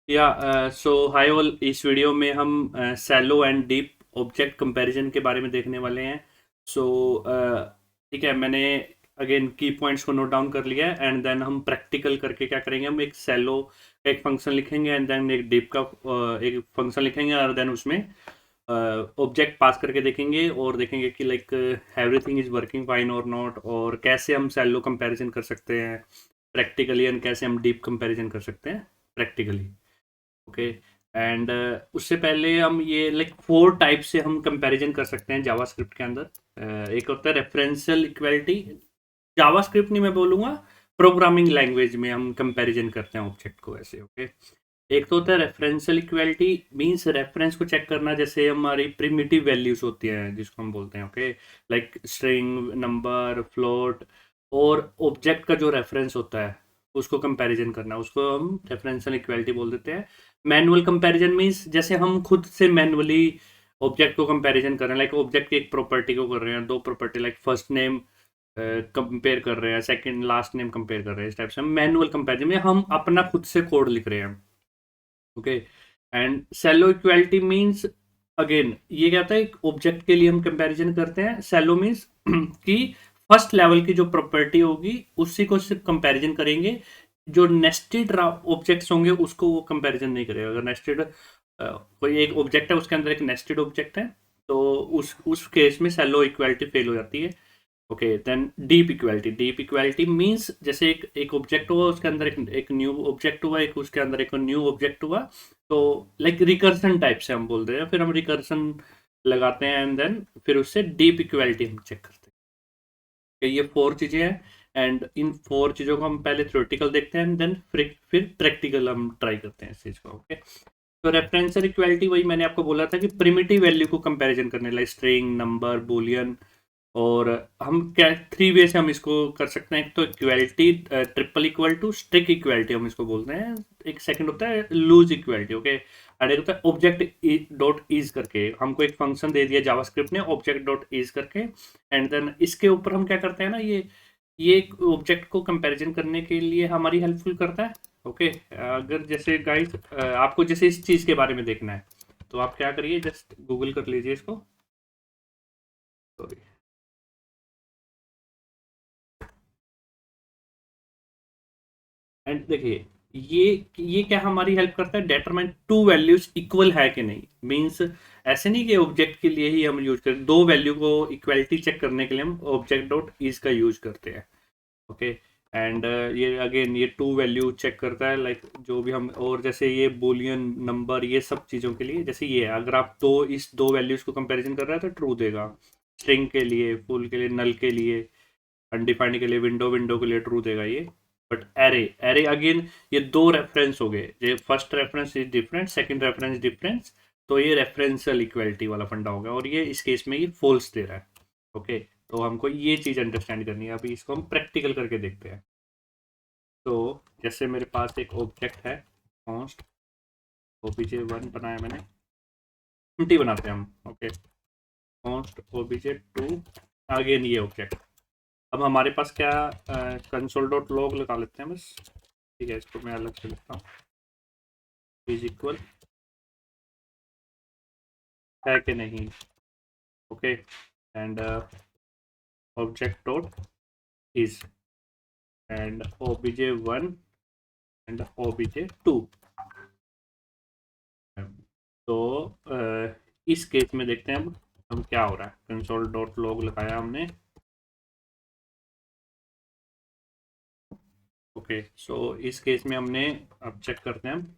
या सो hi all. इस video में हम shallow and deep object comparison के बारे में देखने वाले हैं। सो ठीक है, मैंने अगेन की पॉइंट्स को नोट डाउन कर लिया है एंड देन हम प्रैक्टिकल करके क्या करेंगे, हम एक सैलो का एक फंक्शन लिखेंगे एंड देन एक डीप का एक फंक्शन लिखेंगे और देन उसमें ऑब्जेक्ट पास करके देखेंगे और देखेंगे कि like everything is working fine और नॉट, और कैसे हम सैलो कंपैरिजन कर सकते हैं प्रैक्टिकली एंड कैसे हम डीप कंपैरिजन कर सकते हैं प्रैक्टिकली। ओके। एंड उससे पहले हम ये लाइक 4 टाइप से हम कंपैरिजन कर सकते हैं जावास्क्रिप्ट के अंदर। एक होता है रेफरेंशियल इक्वालिटी। जावास्क्रिप्ट नहीं मैं बोलूँगा, प्रोग्रामिंग लैंग्वेज में हम कंपैरिजन करते हैं ऑब्जेक्ट को ऐसे। ओके। एक तो होता है रेफरेंशियल इक्वालिटी, मींस रेफरेंस को चेक करना, जैसे हमारी प्रिमिटिव वैल्यूज होती हैं जिसको हम बोलते हैं। Okay, like string, number, float, और ऑब्जेक्ट का जो रेफरेंस होता है उसको कंपैरिजन करना, उसको हम रेफरेंशियल इक्वालिटी बोल देते हैं। मैनुअल कंपैरिजन मींस जैसे हम खुद से मैनुअली ऑब्जेक्ट को कंपैरिजन कर रहे हैं, लाइक ऑब्जेक्ट की एक प्रॉपर्टी को कर रहे हैं, दो property like first name compare कर रहे हैं, सेकंड लास्ट नेम कंपेयर कर रहे हैं, इस टाइप से हम मैनुअल कंपैरिजन में हम अपना खुद से कोड लिख रहे हैं। Okay. And shallow equality means again ये क्या होता है, एक ऑब्जेक्ट के लिए हम कंपैरिजन करते हैं। सेलो मींस कि फर्स्ट लेवल की जो प्रॉपर्टी होगी उसी को सिर्फ कंपैरिजन करेंगे, जो नेस्टेड ऑब्जेक्ट्स होंगे उसको वो कंपैरिजन नहीं करेगा। अगर नेस्टेड कोई एक ऑब्जेक्ट है उसके अंदर एक नेस्टेड ऑब्जेक्ट है तो उस केस में सेलो इक्वालिटी फेल हो जाती है। Okay, then deep equality means जैसे एक ऑब्जेक्ट हुआ, उसके अंदर एक न्यू ऑब्जेक्ट हुआ, एक उसके अंदर एक न्यू ऑब्जेक्ट हुआ, तो लाइक रिकर्सन टाइप से हम बोलते हैं, फिर हम रिकर्सन लगाते हैं एंड देन फिर उससे डीप इक्वालिटी हम चेक करते हैं कि ये 4 चीज़ें हैं। एंड इन 4 चीज़ों को हम पहले थ्योरेटिकल देखते हैं एंड देन फिर प्रैक्टिकल हम ट्राई करते हैं इस चीज़ को। ओके। तो रेफरेंशियल इक्वालिटी वही मैंने आपको बोला था कि प्रिमिटिव वैल्यू को कंपैरिजन करने, लाइक स्ट्रिंग, नंबर, बूलियन। और हम क्या 3 वे से हम इसको कर सकते हैं। एक तो equality, triple equal to, strict equality हम इसको बोलते हैं। एक सेकंड होता है लूज इक्वालिटी। ओके। और एक होता है ऑब्जेक्ट डॉट इज करके, हमको एक फंक्शन दे दिया जावास्क्रिप्ट ने ऑब्जेक्ट डॉट इज करके, एंड देन इसके ऊपर हम क्या करते हैं ना, ये एक ऑब्जेक्ट को कंपैरिजन करने के लिए हमारी हेल्पफुल करता है। ओके। अगर जैसे गाइस आपको जैसे इस चीज़ के बारे में देखना है तो आप क्या करिए, जस्ट गूगल कर लीजिए इसको। एंड देखिए, ये क्या हमारी हेल्प करता है, डेटरमाइन टू वैल्यूज इक्वल है कि नहीं। मींस ऐसे नहीं कि ऑब्जेक्ट के लिए ही हम यूज करें, दो वैल्यू को इक्वालिटी चेक करने के लिए हम ऑब्जेक्ट डॉट इज का यूज करते हैं। ओके। एंड ये अगेन ये टू वैल्यू चेक करता है, लाइक जो भी हम, और जैसे ये बुलियन, नंबर, ये सब चीज़ों के लिए जैसे ये है, अगर आप इस दो वैल्यूज को कंपैरिजन कर रहे हैं तो ट्रू देगा। स्ट्रिंग के लिए, फुल के लिए, नल के लिए, अनडिफाइंड के लिए, विंडो विंडो के लिए ट्रू देगा ये। बट एरे एरे अगेन, ये दो रेफरेंस हो गए, ये first reference is different, second reference difference, तो ये रेफरेंशियल इक्वालिटी वाला फंडा होगा और ये इस केस में ये फॉल्स दे रहा है। ओके। तो हमको ये चीज़ अंडरस्टैंड करनी है, अभी इसको हम प्रैक्टिकल करके देखते हैं। तो जैसे मेरे पास एक ऑब्जेक्ट है, कॉन्स्ट ओबीजे 1 बनाया मैंने, 20 बनाते हैं हम। ओके, कॉन्स्ट ओबीजे 2, अगेन ये ऑब्जेक्ट। अब हमारे पास क्या, कंसोल डॉट लॉग लगा लेते हैं बस। ठीक है, इसको मैं अलग से लिखता हूँ, इज इक्वल है कि नहीं। Okay. And object dot is and OBJ 1 and OBJ 2। तो इस केस में देखते हैं अब हम क्या हो रहा है। कंसोल डॉट लॉग लगाया हमने। ओके, सो इस केस में हमने, अब चेक करते हैं हम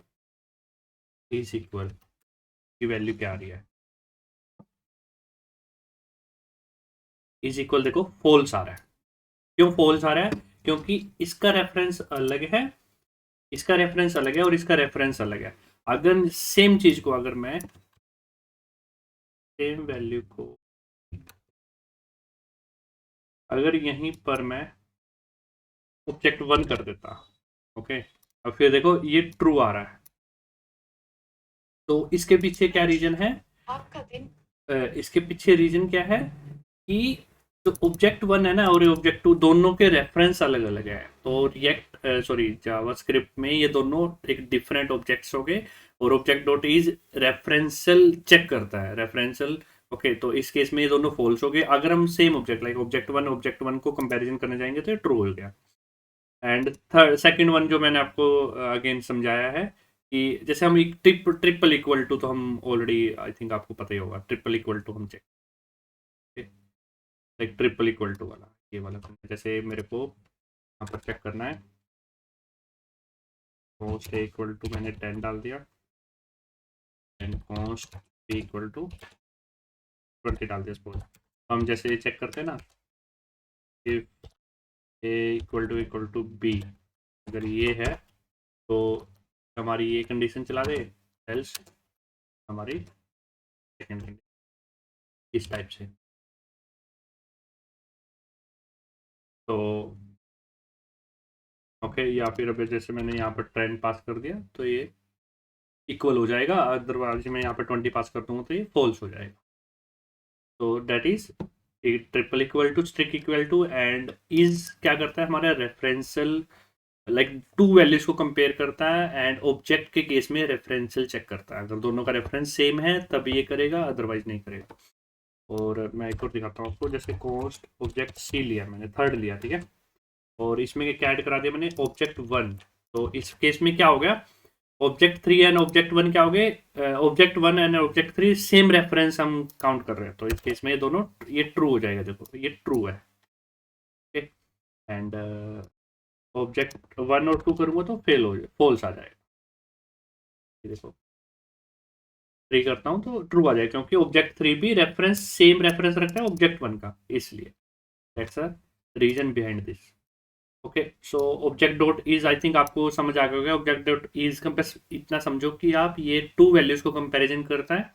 इज इक्वल की वैल्यू क्या आ रही है। इज इक्वल देखो फॉल्स आ रहा है। क्यों फॉल्स आ रहा है, क्योंकि इसका रेफरेंस अलग है, इसका रेफरेंस अलग है और इसका रेफरेंस अलग है। अगर सेम चीज को, अगर मैं सेम वैल्यू को अगर यहीं पर मैं ऑब्जेक्ट 1 कर देता, ओके, अब फिर देखो ये ट्रू आ रहा है, तो इसके पीछे क्या रीजन है। आपका दिन इसके पीछे रीजन क्या है कि तो ऑब्जेक्ट वन है ना और ऑब्जेक्ट टू दोनों के रेफरेंस अलग अलग है। तो जावास्क्रिप्ट में ये दोनों एक डिफरेंट ऑब्जेक्ट्स हो गए और object dot is referential check करता है रेफरेंशियल। ओके, तो इस केस में ये दोनों फॉल्स हो गए। अगर हम same object like object one को कंपैरिजन करने जाएंगे तो ये ट्रू हो गया। एंड थर्ड सेकंड वन जो मैंने आपको अगेन समझाया है कि जैसे हम एक ट्रिपल इक्वल टू, तो हम ऑलरेडी आई थिंक आपको पता ही होगा, ट्रिपल इक्वल टू हम check, like triple equal to वाला, ये वाला जैसे मेरे को यहाँ पर चेक करना है, कॉस्ट ए इक्वल टू मैंने 10 डाल दिया and const b equal to 20 डाल दिया सपोज। हम जैसे चेक करते हैं ना, if a equal to b, अगर ये है तो हमारी ये कंडीशन चला दे, एल्स हमारी सेकेंड कंडीशन इस टाइप से। तो ओके, या फिर अभी जैसे मैंने यहाँ पर 10 पास कर दिया तो ये इक्वल हो जाएगा, अदरवाइज मैं यहाँ पर 20 पास कर दूंगा तो ये फॉल्स हो जाएगा। तो that is triple equal to strict equal to and is क्या करता है हमारा रेफरेंशियल, लाइक टू वैल्यूज को कंपेयर करता है एंड ऑब्जेक्ट के केस में रेफरेंशियल चेक करता है। अगर दोनों का रेफरेंस सेम है तब ये करेगा, अदरवाइज नहीं करेगा। और मैं एक और दिखाता हूँ आपको, जैसे कॉस्ट ऑब्जेक्ट सी लिया मैंने, थर्ड लिया, ठीक है, और इसमें क्या ऐड करा दिया मैंने, ऑब्जेक्ट वन। तो इस केस में क्या हो गया, object three and object one क्या हो गए, object one and object three same reference हम काउंट कर रहे हैं, तो इस केस में ये दोनों ये ट्रू हो जाएगा। देखो ये ट्रू है, ओके, एंड ऑब्जेक्ट वन और टू करूँगा तो फेल हो जाए, फॉल्स आ जाएगा। ये देखो थ्री करता हूँ तो ट्रू आ जाएगा क्योंकि ऑब्जेक्ट थ्री भी रेफरेंस सेम रेफरेंस रखता है ऑब्जेक्ट वन का, इसलिए that's a reason behind this. Okay, so object dot is I think आपको समझ आ गया होगा। ऑब्जेक्ट डॉट इज का बस इतना समझो कि आप ये टू वैल्यूज को कंपैरिजन करता है,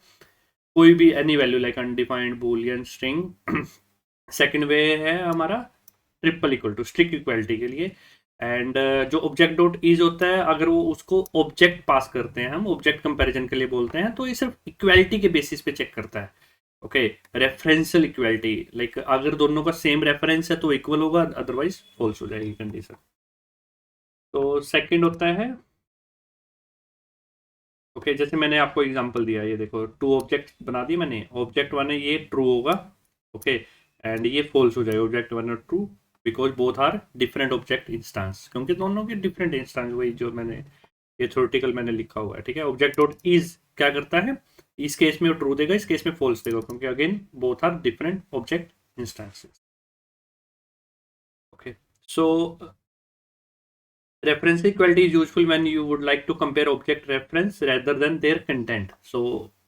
कोई भी any value like undefined boolean string. Second way है हमारा triple equal to strict equality के लिए। एंड जो ऑब्जेक्ट डॉट इज होता है, अगर वो उसको ऑब्जेक्ट पास करते हैं, हम ऑब्जेक्ट कंपैरिजन के लिए बोलते हैं, तो ये सिर्फ इक्वालिटी के बेसिस पे चेक करता है। ओके, रेफरेंशियल इक्वालिटी, लाइक अगर दोनों का सेम रेफरेंस है तो इक्वल होगा, अदरवाइज फॉल्स हो जाएगी कंडीशन। तो सेकंड होता है ओके, जैसे मैंने आपको एग्जांपल दिया, ये देखो टू ऑब्जेक्ट बना दिए मैंने, ऑब्जेक्ट वन है ये ट्रू होगा, ओके, एंड ये फॉल्स हो जाएगा ऑब्जेक्ट वन और true, because both are different object instance, क्योंकि दोनों के डिफरेंट इंस्टेंस, वही जो मैंने ये थ्योरेटिकल मैंने लिखा हुआ है, ठीक है। ऑब्जेक्ट डॉट इज क्या करता है, इस केस में वो ट्रू देगा, इस केस में फॉल्स देगा, क्योंकि again both are different object instances. Okay, so reference equality is useful when you would like to compare object reference rather than their content. So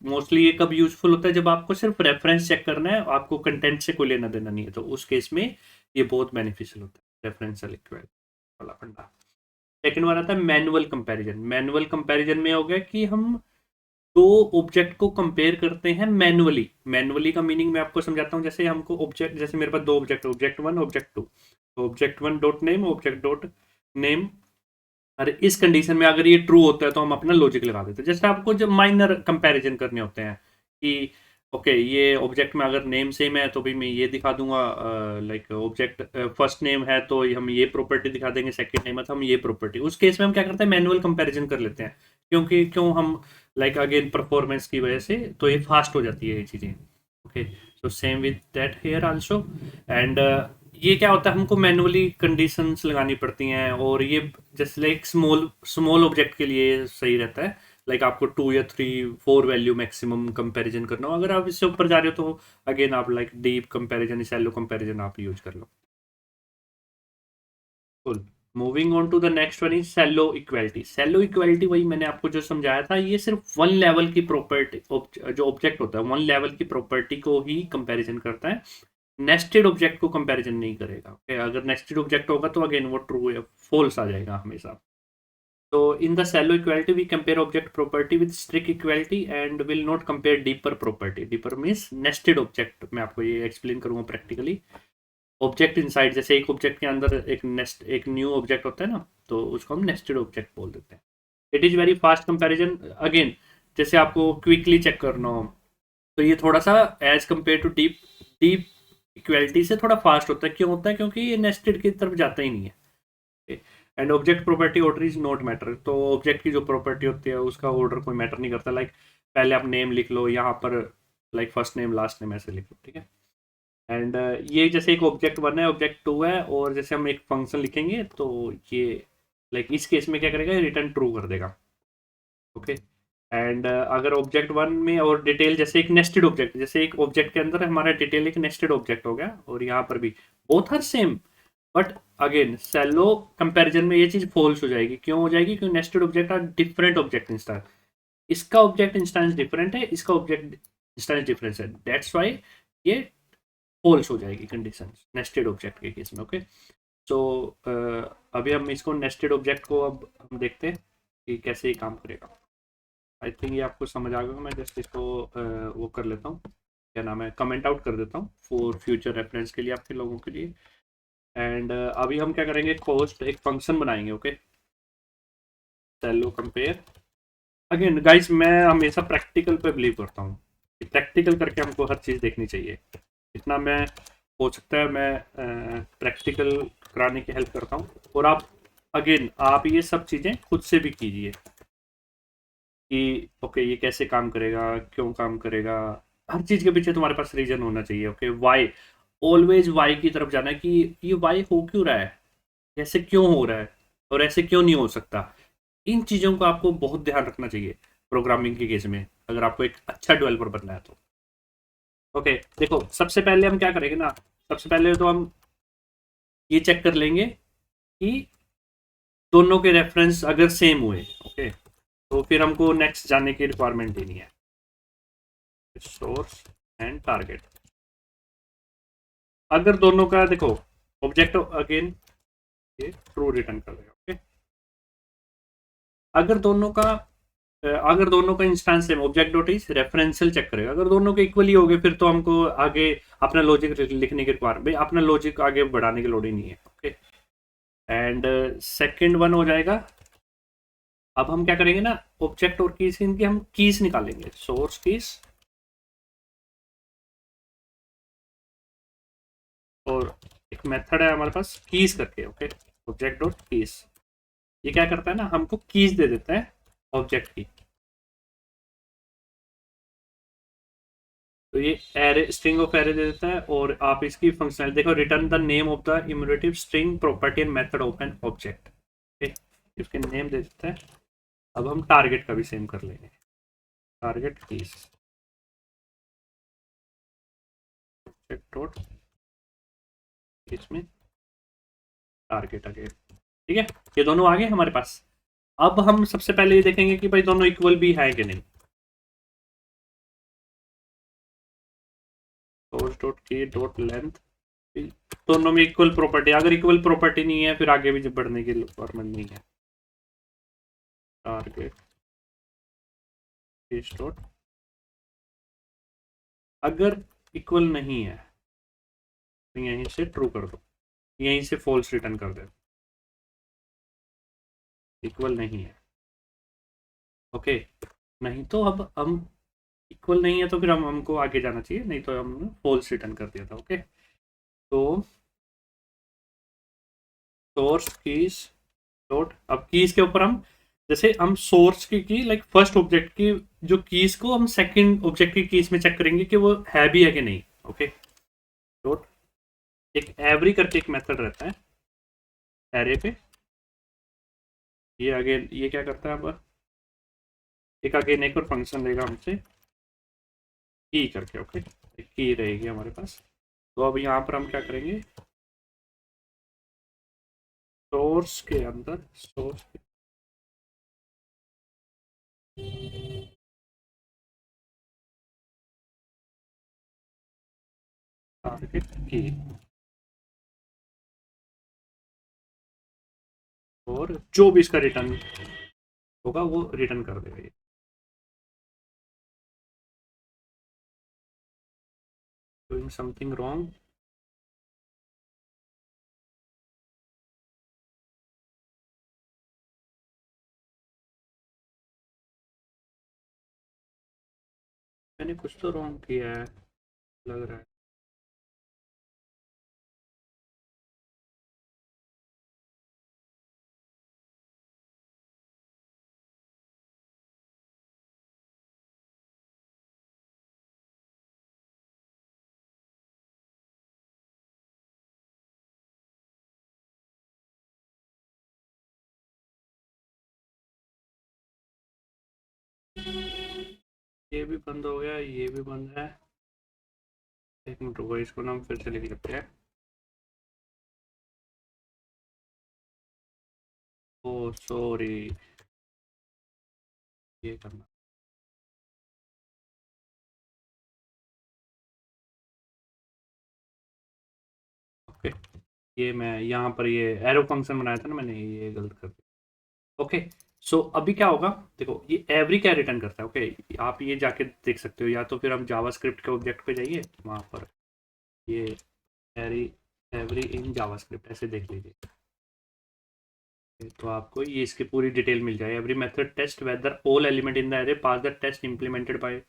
mostly ये कब यूजफुल होता है, जब आपको सिर्फ रेफरेंस चेक करना है, आपको कंटेंट से कोई लेना देना नहीं है, तो उस केस में ये बहुत बेनिफिशियल होता है रेफरेंशियल इक्वालिटी वाला फंडा। सेकंड वाला था मैनुअल कंपैरिजन। मैनुअल कंपैरिजन में हो गया कि हम दो ऑब्जेक्ट को कंपेयर करते हैं मैनुअली। मैनुअली का मीनिंग मैं आपको समझाता हूँ। जैसे हमको ऑब्जेक्ट, जैसे मेरे पास दो object, object one object two, तो object one dot name object dot name, अरे इस कंडीशन में अगर ये ट्रू होता है तो हम अपना लॉजिक लगा देते हैं। जैसे आपको जब माइनर कंपैरिजन करने होते हैं कि ओके ये ऑब्जेक्ट में अगर नेम सेम है तो भी मैं ये दिखा दूंगा, लाइक ऑब्जेक्ट फर्स्ट नेम है तो हम ये प्रॉपर्टी दिखा देंगे, सेकंड नेम है तो हम ये प्रॉपर्टी। उस केस में हम क्या करते हैं, मैनुअल कंपैरिजन कर लेते हैं, क्योंकि क्यों हम लाइक अगेन परफॉर्मेंस की वजह से तो ये फास्ट हो जाती है ये चीज़ें। Okay, so same with that here also. And ये क्या होता है, हमको मैनुअली कंडीशंस लगानी पड़ती हैं, और ये जैसे लाइक स्मॉल स्मॉल ऑब्जेक्ट के लिए सही रहता है, लाइक आपको 2 या 3 4 वैल्यू मैक्सिमम कंपैरिजन करना हो। अगर आप इससे ऊपर जा रहे हो तो अगेन आप like deep comparison, shallow comparison आप यूज कर लो। Cool, moving on to the next one is shallow equality. Shallow equality वही मैंने आपको जो समझाया था, ये सिर्फ वन लेवल की प्रॉपर्टी, जो ऑब्जेक्ट होता है वन लेवल की प्रॉपर्टी को ही कंपैरिजन करता है, नेस्टेड ऑब्जेक्ट को कंपैरिजन नहीं करेगा। ओके, अगर नेस्टेड ऑब्जेक्ट होगा तो अगेन वो ट्रू या फॉल्स आ जाएगा हमेशा। तो in the shallow equality we compare object property with strict equality and will not compare deeper property. Deeper means nested object, मैं आपको ये एक्सप्लेन करूंगा प्रैक्टिकली। ऑब्जेक्ट इनसाइड, जैसे एक ऑब्जेक्ट के अंदर एक न्यू ऑब्जेक्ट होता है ना, तो उसको हम नेस्टेड ऑब्जेक्ट बोल देते हैं। It is very fast comparison. Again जैसे आपको क्विकली चेक करना हो तो ये थोड़ा सा as compare to deep, equality से थोड़ा फास्ट होता है। क्यों होता है? क्योंकि ये नेस्टेड की तरफ जाता ही नहीं है। And object property order is not matter. तो ऑब्जेक्ट की जो प्रॉपर्टी होती है उसका ऑर्डर कोई मैटर नहीं करता। लाइक पहले आप नेम लिख लो यहाँ पर, like first name last name ऐसे लिख लो, ठीक है। एंड ये जैसे एक ऑब्जेक्ट वन है, ऑब्जेक्ट टू है, और जैसे हम एक फंक्शन लिखेंगे तो ये लाइक इस केस में क्या करेगा, रिटर्न ट्रू कर देगा। ओके। एंड अगर ऑब्जेक्ट वन में और डिटेल, जैसे एक नेस्टेड ऑब्जेक्ट, जैसे एक ऑब्जेक्ट के अंदर हमारा डिटेल एक नेस्टेड ऑब्जेक्ट हो गया, और यहाँ पर भी both are same, but again shallow comparison में ये चीज फॉल्स हो जाएगी। क्यों हो जाएगी? क्योंकि nested object are different object instance. इसका ऑब्जेक्ट इंस्टेंस डिफरेंट है, इसका ऑब्जेक्ट इंस्टेंस डिफरेंस है, दैट्स वाई ये फॉल्स हो जाएगी कंडीशन नेस्टेड ऑब्जेक्ट के केस में। ओके। सो अभी हम इसको नेस्टेड ऑब्जेक्ट को अब हम देखते हैं कि कैसे ये काम करेगा। आई थिंक ये आपको समझ आ गया। मैं जस्ट इसको वो कर लेता हूँ, क्या नाम है, कमेंट आउट कर देता हूँ फॉर फ्यूचर रेफरेंस के लिए, आपके लोगों के लिए। एंड अभी हम क्या करेंगे, कोस्ट एक फंक्शन बनाएंगे। ओके। सेलो कंपेयर। अगेन गाइस, मैं हमेशा प्रैक्टिकल पे बिलीव करता हूँ कि प्रैक्टिकल करके हमको हर चीज़ देखनी चाहिए। इतना मैं हो सकता है मैं प्रैक्टिकल कराने की हेल्प करता हूँ, और आप अगेन आप ये सब चीज़ें खुद से भी कीजिए कि ओके ये कैसे काम करेगा, क्यों काम करेगा। हर चीज़ के पीछे तुम्हारे पास रीजन होना चाहिए। ओके, वाई, ऑलवेज वाई की तरफ जाना है कि ये वाई हो क्यों रहा है, ऐसे क्यों हो रहा है, और ऐसे क्यों नहीं हो सकता। इन चीज़ों का आपको बहुत ध्यान रखना चाहिए प्रोग्रामिंग के केस में, अगर आपको एक अच्छा डेवलपर बनना है तो। ओके, देखो सबसे पहले हम क्या करेंगे ना, सबसे पहले तो हम ये चेक कर लेंगे कि दोनों के रेफरेंस अगर सेम हुए, ओके, तो फिर हमको नेक्स्ट जाने की रिक्वायरमेंट ही नहीं है। सोर्स एंड टारगेट, अगर दोनों का देखो ऑब्जेक्ट अगेन ये ट्रू रिटर्न कर देगा। ओके, अगर दोनों का अगर दोनों का instance same, object dot is referential check करेगा। अगर दोनों के इक्वली हो गए फिर तो हमको आगे अपना लॉजिक लिखने की रिक्वायरमेंट, भाई अपना लॉजिक आगे बढ़ाने की लोड ही नहीं है। ओके। एंड सेकंड वन हो जाएगा, अब हम क्या करेंगे ना, ऑब्जेक्ट और कीज, इनकी हम कीज निकालेंगे, सोर्स कीज और एक मेथड है हमारे पास कीज करके। ओके, ऑब्जेक्ट डॉट कीज, ये क्या करता है ना, हमको कीज दे देता है ऑब्जेक्ट की। तो ये एरे, स्ट्रिंग ऑफ एरे दे देता है, और आप इसकी फंक्शनल देखो, return the name of the enumerative string property and method of an object. Okay, इसके नेम दे देता है। अब हम टारगेट का भी सेम कर लेंगे, टारगेट कीज ऑब्जेक्ट डॉट इसमें टारगेट अगेन। ठीक है, ये दोनों आ गए हमारे पास। अब हम सबसे पहले ये देखेंगे कि भाई दोनों इक्वल भी है कि नहीं। सोर्स डॉट की डॉट लेंथ, दोनों में इक्वल प्रॉपर्टी, अगर इक्वल प्रॉपर्टी नहीं है फिर आगे भी जब बढ़ने की रिक्वायरमेंट नहीं है। टारगेट डॉट, अगर इक्वल नहीं है तो यहीं से ट्रू कर दो, यहीं से फॉल्स रिटर्न कर दो, इक्वल नहीं है। ओके, नहीं तो अब हम इक्वल नहीं है तो फिर हम हमको आगे जाना चाहिए, नहीं तो हमने फॉल्स रिटर्न कर दिया था। ओके, तो सोर्स कीज डॉट, अब कीज के ऊपर हम, जैसे हम सोर्स की लाइक फर्स्ट ऑब्जेक्ट की जो कीज को हम सेकंड ऑब्जेक्ट की कीज में चेक करेंगे कि वो है भी है कि नहीं। ओके, डॉट एक एवरी करके एक मेथड रहता है एरे पे, ये अगेन ये क्या करता है, अब एक अगेन एक और फंक्शन लेगा हमसे की करके। ओके, की रहेगी हमारे पास। तो अब यहाँ पर हम क्या करेंगे, सोर्स के अंदर सोर्स टारगेट की, और जो भी इसका रिटर्न होगा वो रिटर्न कर देगा ये। डूइंग समथिंग रॉन्ग, मैंने कुछ तो रॉन्ग किया है लग रहा है। ये भी बंद हो गया, ये भी बंद है। एक मिनट रुको, इसको ना हम फिर से लिख लेते हैं। ओ सॉरी, ये करना। ओके, ये मैं यहाँ पर ये एरो फंक्शन बनाया था ना मैंने, ये गलत कर दिया। ओके, सो अभी क्या होगा, देखो ये एवरी क्या रिटर्न करता है। ओके, आप ये जाके देख सकते हो, या तो फिर हम जावास्क्रिप्ट के ऑब्जेक्ट पे जाइए, वहाँ पर ये एवरी एवरी इन जावास्क्रिप्ट ऐसे देख लीजिए, तो आपको ये इसकी पूरी डिटेल मिल जाए। Every method test whether all element in the array pass the test implemented the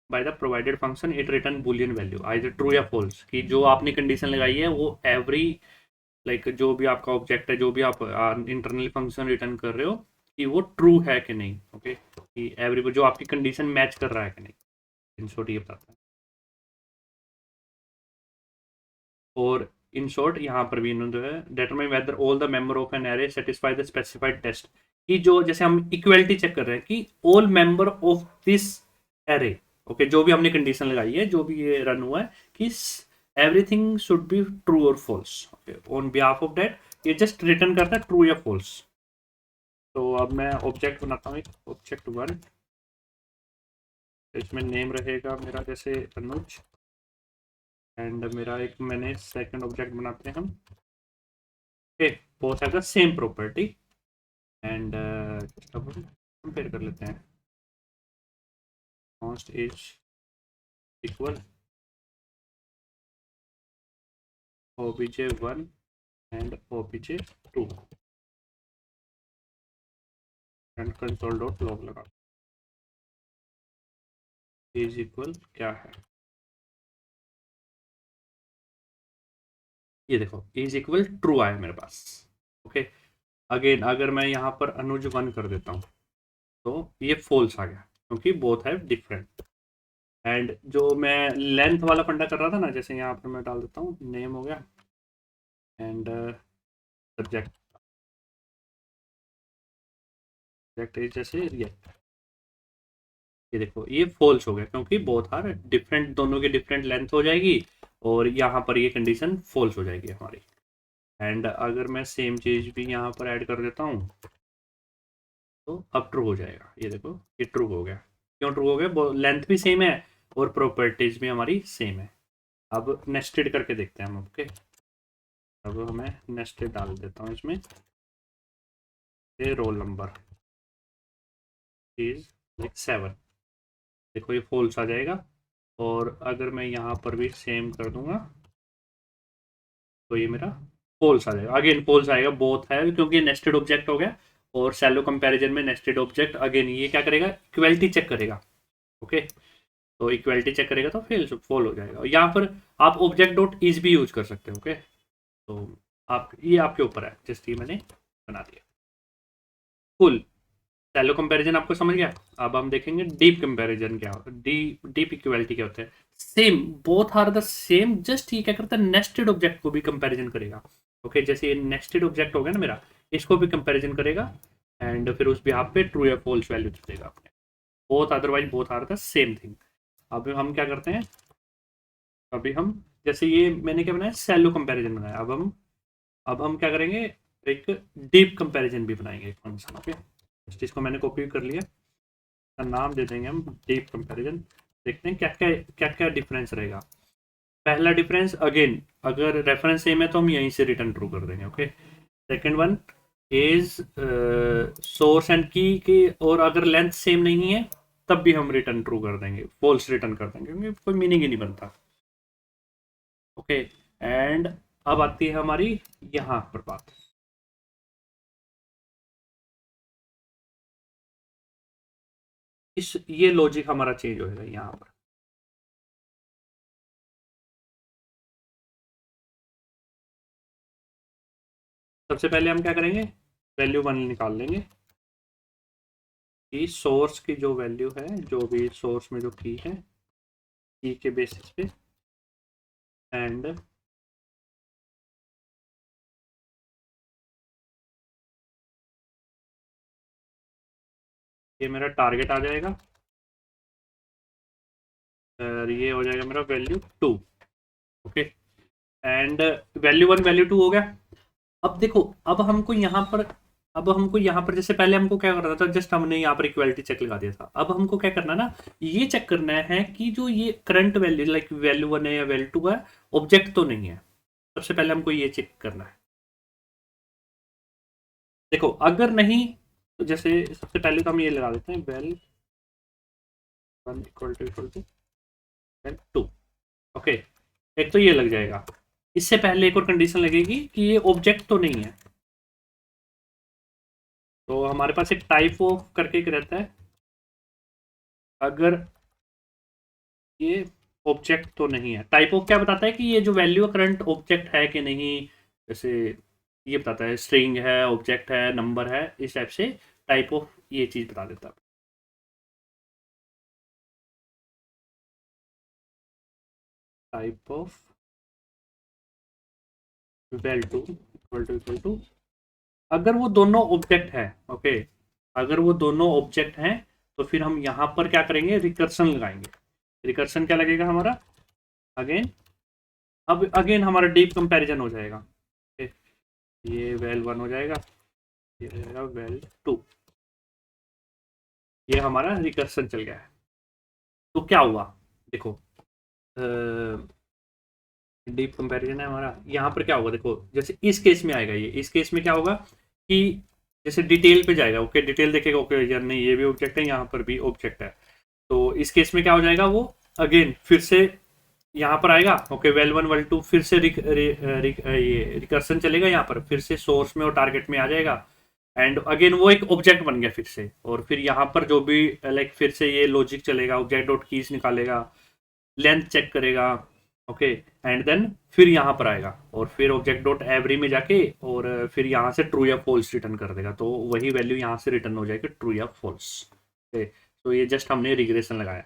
by the provided function it return boolean value either true या फॉल्स, कि जो आपने कंडीशन लगाई है वो एवरी जो भी आपका ऑब्जेक्ट है, जो भी आप इंटरनल फंक्शन रिटर्न कर रहे हो, कि वो ट्रू है कि नहीं। ओके, कि एवरी जो आपकी कंडीशन मैच कर रहा है कि नहीं, इन शॉर्ट ये बताता है। और इन शॉर्ट यहाँ पर भी इन्होंने जो है determine whether all the member of an array satisfy the specified test, कि जो जैसे हम इक्वलिटी चेक कर रहे हैं कि all member of this array, okay, जो भी हमने कंडीशन लगाई है, जो भी ये रन हुआ है, कि एवरीथिंग शुड बी ट्रू और false. Okay, on behalf of that ये जस्ट रिटर्न करता है ट्रू या फॉल्स। तो अब मैं ऑब्जेक्ट बनाता हूँ, एक ऑब्जेक्ट वन, इसमें नेम रहेगा मेरा जैसे अनुज, एंड मेरा एक मैंने सेकंड ऑब्जेक्ट बनाते हैं हम। Okay, both have the same property, and अब कंपेयर कर लेते हैं। Const is equal obj1 and obj2 and console dot log लगा, इज इक्वल क्या है, ये देखो इज इक्वल ट्रू आया मेरे पास। ओके, अगेन अगर मैं यहाँ पर अनुज 1 कर देता हूँ तो ये फॉल्स आ गया, क्योंकि बोथ हैव डिफरेंट। एंड जो मैं लेंथ वाला फंडा कर रहा था ना, जैसे यहाँ पर मैं डाल देता हूँ नेम हो गया, एंड सब्जेक्ट सब्जेक्ट इज जैसे रिएक्ट, ये देखो ये फॉल्स हो गया, क्योंकि बोथ आर डिफरेंट, दोनों की डिफरेंट लेंथ हो जाएगी, और यहाँ पर ये कंडीशन फॉल्स हो जाएगी हमारी। एंड अगर मैं सेम चीज़ भी यहाँ पर ऐड कर देता हूँ तो अब ट्रू हो जाएगा, ये देखो ये ट्रू हो गया। क्यों ट्रू हो गया, लेंथ भी सेम है और प्रॉपर्टीज भी हमारी सेम है। अब नेस्टेड करके देखते हैं हम। ओके, अब हमें नेस्टेड डाल देता हूँ इसमें, ये रोल नंबर इज लाइक 7, देखो ये फॉल्स आ जाएगा। और अगर मैं यहाँ पर भी सेम कर दूंगा तो ये मेरा फॉल्स आ जाएगा, अगेन फॉल्स आएगा, बोथ है, क्योंकि नेस्टेड ऑब्जेक्ट हो गया। और सैलो कंपैरिजन में नेस्टेड ऑब्जेक्ट अगेन ये क्या करेगा, इक्वलिटी चेक करेगा। ओके, तो इक्वलिटी चेक करेगा तो फेल फॉल हो जाएगा। यहाँ पर आप ऑब्जेक्ट डॉट इज भी यूज कर सकते हो। ओके, तो आप ये आपके ऊपर है, जस्ट ये मैंने बना दिया। फुल शैलो कंपैरिजन आपको समझ गया। अब हम देखेंगे डीप कंपैरिजन क्या होता है, डीप इक्वलिटी क्या होता है। Same, both are the same, just ये क्या करता है, नेस्टेड ऑब्जेक्ट को भी कंपैरिजन करेगा। ओके, जैसे ये नेस्टेड ऑब्जेक्ट हो गया ना मेरा, इसको भी कंपैरिजन करेगा, एंड फिर उस बिहाफ पे ट्रू या फॉल्स वैल्यू देगा अपने। Both otherwise both are the same thing. अब हम क्या करते हैं, अभी हम जैसे ये मैंने क्या बनाया, सैलो कंपैरिजन बनाया। अब हम क्या करेंगे, एक डीप कंपैरिजन भी बनाएंगे एक फंक्शन। ओके, इसको मैंने कॉपी कर लिया, का नाम दे देंगे हम डीप कंपैरिजन। देखते हैं क्या क्या क्या क्या डिफरेंस रहेगा। पहला डिफरेंस, अगेन अगर रेफरेंस सेम है तो हम यहीं से रिटर्न ट्रू कर देंगे। Okay, second one is source and की और अगर लेंथ सेम नहीं है तब भी हम रिटर्न ट्रू कर देंगे, फॉल्स रिटर्न कर देंगे, क्योंकि कोई मीनिंग ही नहीं बनता। ओके, एंड अब आती है हमारी यहाँ पर बात, इस ये लॉजिक हमारा चेंज होएगा यहाँ पर। सबसे पहले हम क्या करेंगे, वैल्यू 1 निकाल लेंगे, कि सोर्स की जो वैल्यू है, जो भी सोर्स में जो की है, की के बेसिस पे, एंड ये मेरा टारगेट आ जाएगा और ये हो जाएगा मेरा value 2। Okay, and value 1 value 2 हो गया। अब देखो, अब हमको यहाँ पर जैसे पहले हमको क्या करना था, जस्ट हमने यहाँ पर इक्वालिटी चेक लगा दिया था। अब हमको क्या करना ना, ये चेक करना है कि जो ये करंट वैल्यू लाइक वैल्यू 1 है या वैल्यू 2 है, ऑब्जेक्ट तो नहीं है। सबसे पहले हमको ये चेक करना है। देखो अगर नहीं, तो जैसे सबसे पहले तो हम ये लगा देते हैं val 1 equal to val 2। Okay, एक तो ये लग जाएगा। इससे पहले एक और कंडीशन लगेगी कि ये ऑब्जेक्ट तो नहीं है। तो हमारे पास एक टाइप ऑफ करके एक रहता है, अगर ये ऑब्जेक्ट तो नहीं है। टाइप ऑफ क्या बताता है कि ये जो वैल्यू करंट ऑब्जेक्ट है कि नहीं। जैसे ये बताता है स्ट्रिंग है, ऑब्जेक्ट है, नंबर है, इस टाइप से टाइप ऑफ ये चीज बता देता है। Type of val two equal to अगर वो दोनों ऑब्जेक्ट है। ओके, अगर वो दोनों ऑब्जेक्ट हैं तो फिर हम यहाँ पर क्या करेंगे, रिकर्सन लगाएंगे। रिकर्सन क्या लगेगा हमारा, अगेन, अब अगेन हमारा डीप कंपैरिजन हो जाएगा। okay, ये वैल 1 हो जाएगा, ये हो जाएगा वैल 2। ये हमारा रिकर्सन चल गया है। तो क्या हुआ, देखो डीप कंपैरिजन है हमारा। यहाँ पर क्या होगा, देखो जैसे इस केस में आएगा, ये इस केस में क्या होगा कि जैसे डिटेल पे जाएगा। ओके, डिटेल देखेगा, ओके यार नहीं ये भी ऑब्जेक्ट है, यहाँ पर भी ऑब्जेक्ट है। तो इस केस में क्या हो जाएगा, वो अगेन फिर से यहाँ पर आएगा। ओके, वेल 1 वेल 2 फिर से ये रिकर्सन चलेगा, यहाँ पर फिर से सोर्स में और टारगेट में आ जाएगा। एंड अगेन वो एक ऑब्जेक्ट बन गया फिर से। और फिर यहाँ पर जो भी लाइक फिर से ये लॉजिक चलेगा, ऑब्जेक्ट डॉट कीज निकालेगा, लेंथ चेक करेगा। ओके, एंड देन फिर यहाँ पर आएगा और फिर ऑब्जेक्ट डॉट एवरी में जाके और फिर यहाँ से ट्रू या फॉल्स रिटर्न कर देगा। तो वही वैल्यू यहाँ से रिटर्न हो जाएगी, ट्रू या फॉल्स। ओके, तो ये जस्ट हमने रिग्रेशन लगाया।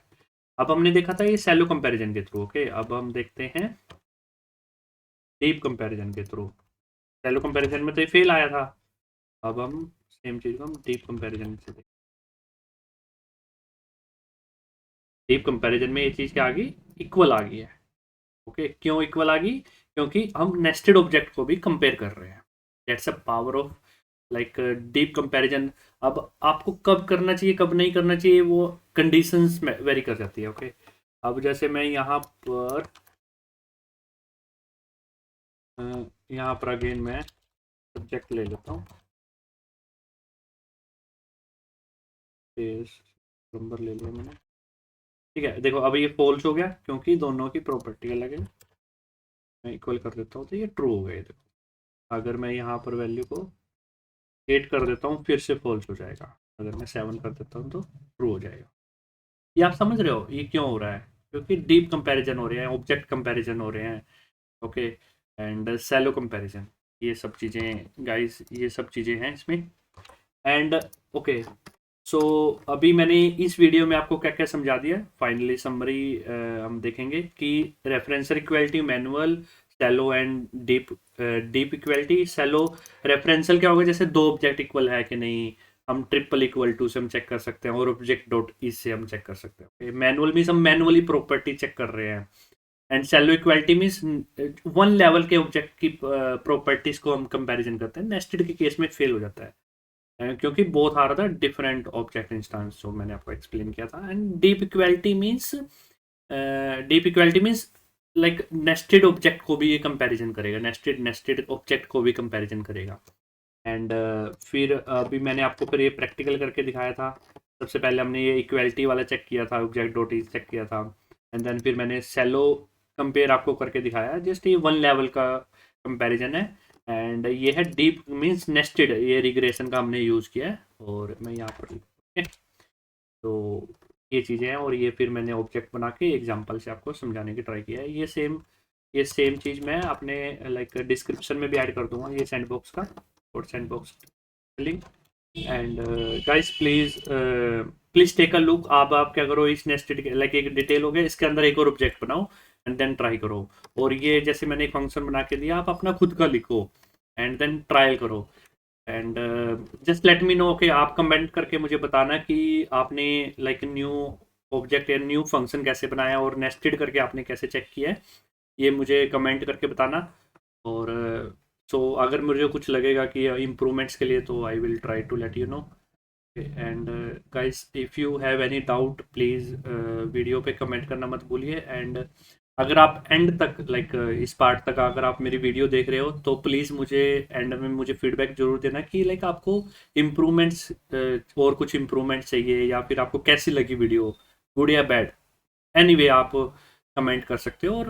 अब हमने देखा था ये सैलो कंपैरिजन के थ्रू। ओके, अब हम देखते हैं डीप कंपैरिजन के थ्रू। सैलो कंपैरिजन में तो ये फेल आया था। अब हम सेम चीज को हम डीप कंपैरिजन से देखते। डीप कंपैरिजन में ये चीज क्या आ गई, इक्वल आ गई है। ओके, क्यों इक्वल आ गई, क्योंकि हम नेस्टेड ऑब्जेक्ट को भी कंपेयर कर रहे हैं। That's a power of like deep comparison. अब आपको कब करना चाहिए कब नहीं करना चाहिए वो कंडीशंस में वेरी कर जाती है। ओके, अब जैसे मैं यहाँ पर यहाँ पर अगेन मैं सब्जेक्ट ले लेता हूँ, नंबर ले लिया मैंने। ठीक है, देखो अब ये फॉल्स हो गया क्योंकि दोनों की प्रॉपर्टी अलग है। मैं इक्वल कर देता हूँ तो ये ट्रू हो गया। देखो अगर मैं यहाँ पर वैल्यू को 8 कर देता हूँ फिर से फॉल्स हो जाएगा। अगर मैं 7 कर देता हूँ तो ट्रू हो जाएगा। ये आप समझ रहे हो ये क्यों हो रहा है, क्योंकि डीप कंपैरिजन हो रहे हैं, ऑब्जेक्ट कंपैरिजन हो रहे हैं। ओके, एंड सैलो कंपैरिजन, ये सब चीज़ें गाइस, ये सब चीज़ें हैं इसमें। एंड ओके, सो अभी मैंने इस वीडियो में आपको क्या क्या समझा दिया। फाइनली समरी हम देखेंगे कि referential equality, manual, shallow and deep. Deep equality, shallow referential क्या होगा, जैसे दो ऑब्जेक्ट इक्वल है कि नहीं, हम ट्रिपल इक्वल टू से हम चेक कर सकते हैं, और ऑब्जेक्ट डॉट इज से हम चेक कर सकते हैं। मैनुअल मीन्स हम मैनुअली प्रॉपर्टी चेक कर रहे हैं। And shallow equality means one level के ऑब्जेक्ट की प्रॉपर्टीज को हम कंपैरिजन करते हैं। नेस्टेड के केस में फेल हो जाता है क्योंकि both are the different object instance, जो मैंने आपको एक्सप्लेन किया था। And deep equality means like nested object को भी ये कंपैरिजन करेगा, नेस्टेड नेस्टेड ऑब्जेक्ट को भी कंपैरिजन करेगा। एंड फिर अभी मैंने आपको फिर ये प्रैक्टिकल करके दिखाया था। सबसे पहले हमने ये इक्वालिटी वाला चेक किया था, ऑब्जेक्ट डॉट इज चेक किया था। एंड देन फिर मैंने सेलो कंपेयर आपको करके दिखाया, जस्ट ये वन लेवल का कंपैरिजन है। एंड ये है डीप मीन्स नेस्टेड, ये रिग्रेशन का हमने यूज़ किया है। और मैं यहाँ पर okay? तो ये चीज़ें हैं, और ये फिर मैंने ऑब्जेक्ट बना के एग्जांपल से आपको समझाने की ट्राई किया है। ये सेम चीज़ मैं अपने लाइक डिस्क्रिप्शन में भी ऐड कर दूंगा, ये सैंडबॉक्स का और sandbox link. And guys please take a look. आप क्या करो, इस नेस्टेड लाइक एक डिटेल हो गया, इसके अंदर एक और ऑब्जेक्ट बनाओ एंड देन ट्राई करो। और ये जैसे मैंने एक फंक्शन बना के दिया, आप अपना खुद का लिखो एंड देन ट्रायल करो। And just let me know कि आप कमेंट करके मुझे बताना कि आपने लाइक न्यू ऑब्जेक्ट या न्यू फंक्शन कैसे बनाया और नेस्टेड करके आपने कैसे चेक किया है, ये मुझे कमेंट करके बताना। और सो अगर मुझे कुछ लगेगा कि इम्प्रूवमेंट्स के लिए, तो I will try to let you know. And guys, if you have any doubt please video पे कमेंट करना मत भूलिए। एंड अगर आप एंड तक लाइक इस पार्ट तक अगर आप मेरी वीडियो देख रहे हो, तो प्लीज़ मुझे एंड में मुझे फीडबैक जरूर देना कि लाइक आपको इम्प्रूवमेंट्स और कुछ इम्प्रूवमेंट चाहिए, या फिर आपको कैसी लगी वीडियो, गुड या बैड, एनीवे आप कमेंट कर सकते हो।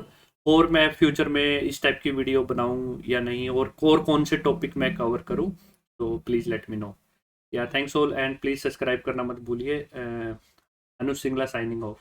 और मैं फ्यूचर में इस टाइप की वीडियो बनाऊं या नहीं, और कौन से टॉपिक मैं कवर करूं, तो प्लीज़ लेट मी नो। या thanks all, and please subscribe करना मत भूलिए। अनुज सिंगला साइनिंग ऑफ।